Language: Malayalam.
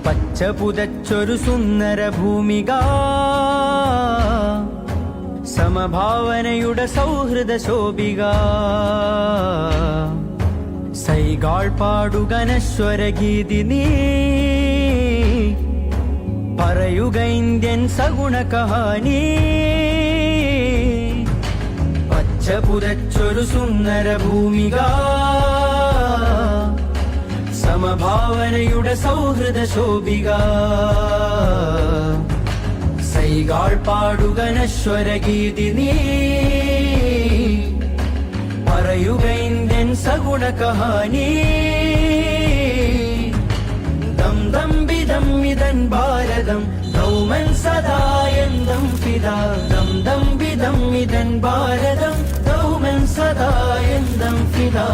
പച്ച പുതച്ചൊരു സുന്ദര ഭൂമിക, സമഭാവനയുടെ സൗഹൃദ ശോഭിക. സൈഗാൾ പാടുക നശ്വരഗീതി നീ, പറയുക ഇന്ത്യൻ സഗുണ കഹാനി. പച്ച പുതച്ചൊരു സുന്ദര ഭൂമിക, സമഭാവനയുടെ സൗഹൃദ ശോഭിക. സൈഗാൾ പാടുക നശ്വരഗീതി നീ, പറയുക ഇന്ത്യൻ സഗുണ കഹാനി. ദം ദം ബിദം ഇതൻ ഭാരതം ദൗമൻ സദായന്തം ഫിദാ. ദം ദം ബിദം ഇതൻ ഭാരതം ദൗമൻ സദായന്തം ഫിദാ.